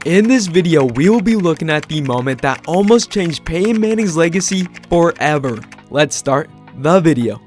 In this video, we will be looking at the moment that almost changed Peyton Manning's legacy forever. Let's start the video.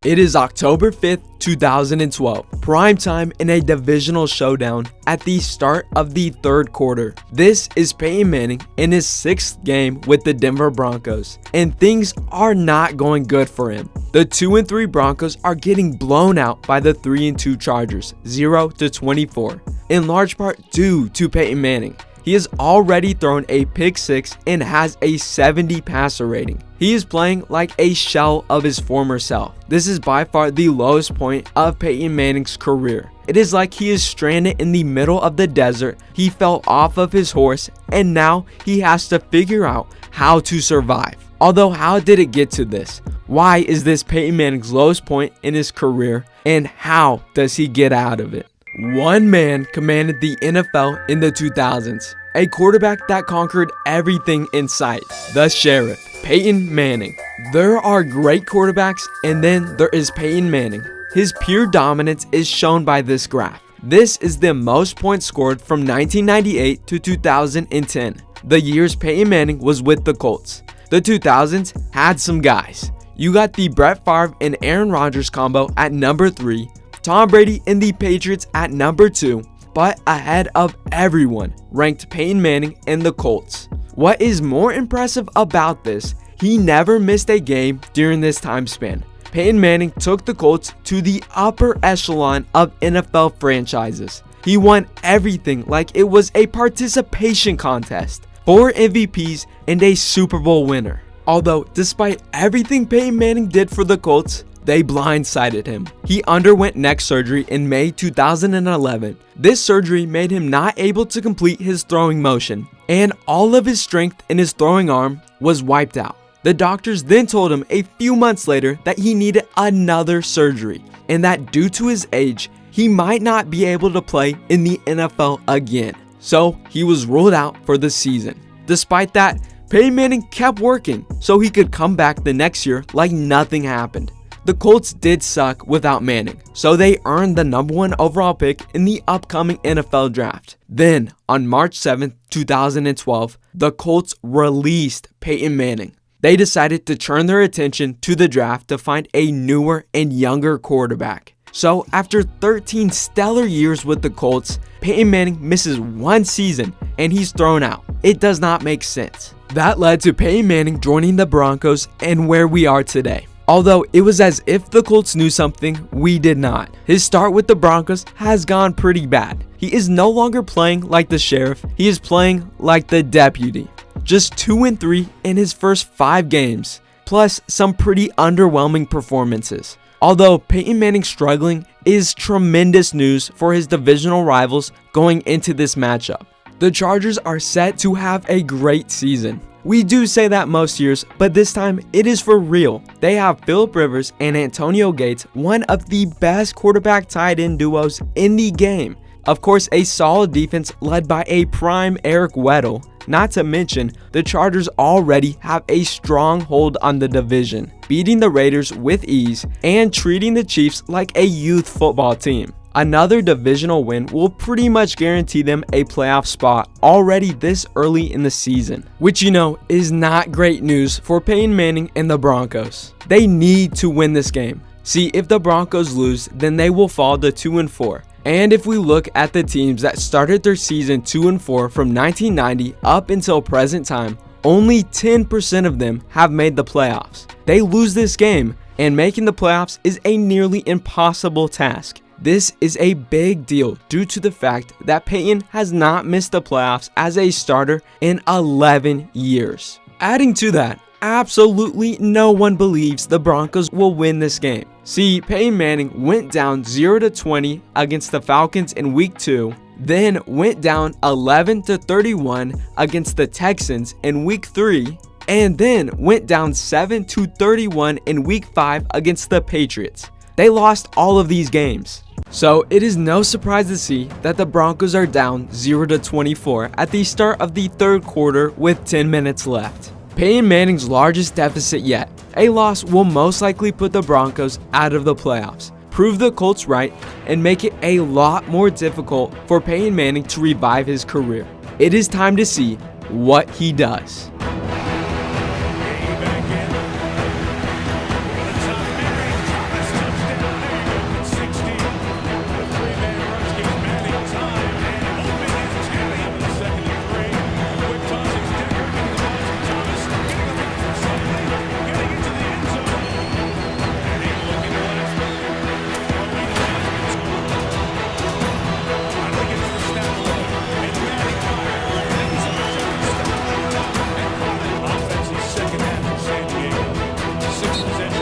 It is October 5th, 2012, prime time in a divisional showdown at the start of the third quarter. This is Peyton Manning in his 6th game with the Denver Broncos, and things are not going good for him. The 2-3 Broncos are getting blown out by the 3-2 Chargers, 0-24, in large part due to Peyton Manning. He has already thrown a pick 6 and has a 70 passer rating. He is playing like a shell of his former self. This is by far the lowest point of Peyton Manning's career. It is like he is stranded in the middle of the desert. He fell off of his horse and now he has to figure out how to survive. Although, how did it get to this? Why is this Peyton Manning's lowest point in his career, and how does he get out of it? One man commanded the NFL in the 2000s, a quarterback that conquered everything in sight, the Sheriff, Peyton Manning. There are great quarterbacks, and then there is Peyton Manning. His pure dominance is shown by this graph. This is the most points scored from 1998 to 2010, the years Peyton Manning was with the Colts. The 2000s had some guys. You got the Brett Favre and Aaron Rodgers combo at number 3, Tom Brady and the Patriots at number 2, but ahead of everyone ranked Peyton Manning and the Colts. What is more impressive about this, he never missed a game during this time span. Peyton Manning took the Colts to the upper echelon of NFL franchises. He won everything like it was a participation contest, 4 MVPs and a Super Bowl winner. Although, despite everything Peyton Manning did for the Colts, they blindsided him. He underwent neck surgery in May 2011. This surgery made him not able to complete his throwing motion, and all of his strength in his throwing arm was wiped out. The doctors then told him a few months later that he needed another surgery, and that due to his age, he might not be able to play in the NFL again. So he was ruled out for the season. Despite that, Peyton Manning kept working so he could come back the next year like nothing happened. The Colts did suck without Manning, so they earned the number 1 overall pick in the upcoming NFL draft. Then, on March 7th, 2012, the Colts released Peyton Manning. They decided to turn their attention to the draft to find a newer and younger quarterback. So, after 13 stellar years with the Colts, Peyton Manning misses 1 season and he's thrown out. It does not make sense. That led to Peyton Manning joining the Broncos and where we are today. Although it was as if the Colts knew something we did not. His start with the Broncos has gone pretty bad. He is no longer playing like the Sheriff, he is playing like the Deputy. Just 2-3 in his first 5 games, plus some pretty underwhelming performances. Although Peyton Manning struggling is tremendous news for his divisional rivals going into this matchup. The Chargers are set to have a great season. We do say that most years, but this time it is for real. They have Phillip Rivers and Antonio Gates, one of the best quarterback tight end duos in the game. Of course, a solid defense led by a prime Eric Weddle. Not to mention, the Chargers already have a strong hold on the division, beating the Raiders with ease and treating the Chiefs like a youth football team. Another divisional win will pretty much guarantee them a playoff spot already this early in the season, which is not great news for Peyton Manning and the Broncos. They need to win this game. See, if the Broncos lose, then they will fall to 2-4. And if we look at the teams that started their season 2-4 from 1990 up until present time, only 10% of them have made the playoffs. They lose this game, and making the playoffs is a nearly impossible task. This is a big deal due to the fact that Peyton has not missed the playoffs as a starter in 11 years. Adding to that, absolutely no one believes the Broncos will win this game. See, Peyton Manning went down 0-20 against the Falcons in week 2, then went down 11-31 against the Texans in week 3, and then went down 7-31 in week 5 against the Patriots. They lost all of these games. So it is no surprise to see that the Broncos are down 0-24 at the start of the third quarter with 10 minutes left. Peyton Manning's largest deficit yet. A loss will most likely put the Broncos out of the playoffs. prove the Colts right, and make it a lot more difficult for Peyton Manning to revive his career. It is time to see what he does.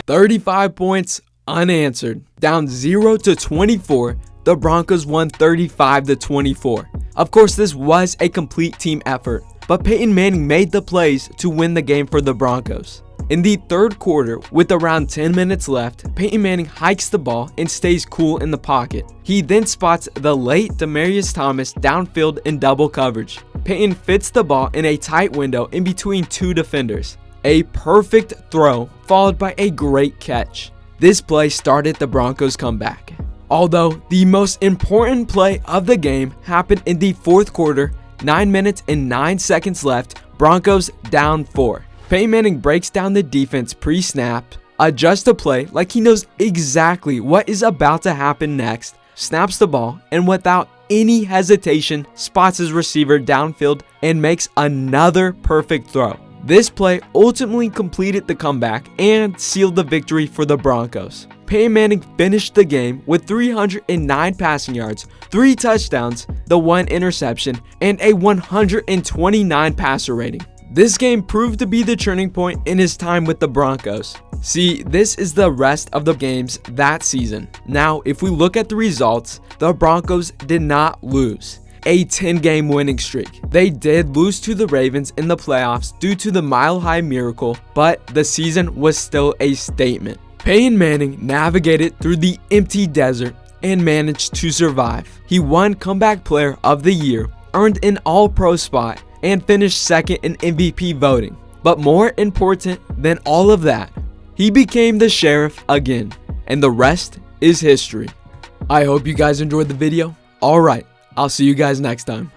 "35 points unanswered. Down 0-24, the Broncos won 35-24. Of course, this was a complete team effort, but Peyton Manning made the plays to win the game for the Broncos. In the third quarter, with around 10 minutes left, Peyton Manning hikes the ball and stays cool in the pocket. He then spots the late Demaryius Thomas downfield in double coverage. Peyton fits the ball in a tight window in between two defenders. A perfect throw followed by a great catch. This play started the Broncos' comeback. Although the most important play of the game happened in the fourth quarter, 9 minutes and 9 seconds left, Broncos down 4. Peyton Manning breaks down the defense pre-snap, adjusts the play like he knows exactly what is about to happen next, snaps the ball, and without any hesitation spots his receiver downfield and makes another perfect throw. This play ultimately completed the comeback and sealed the victory for the Broncos. Peyton Manning finished the game with 309 passing yards, 3 touchdowns, the 1 interception, and a 129 passer rating. This game proved to be the turning point in his time with the Broncos. See, this is the rest of the games that season. Now, if we look at the results, the Broncos did not lose a 10-game winning streak. They did lose to the Ravens in the playoffs due to the Mile High Miracle, but the season was still a statement. Peyton Manning navigated through the empty desert and managed to survive. He won Comeback Player of the Year, earned an All-Pro spot, and finished second in MVP voting. But more important than all of that, he became the sheriff again, and the rest is history. I hope you guys enjoyed the video. Alright, I'll see you guys next time.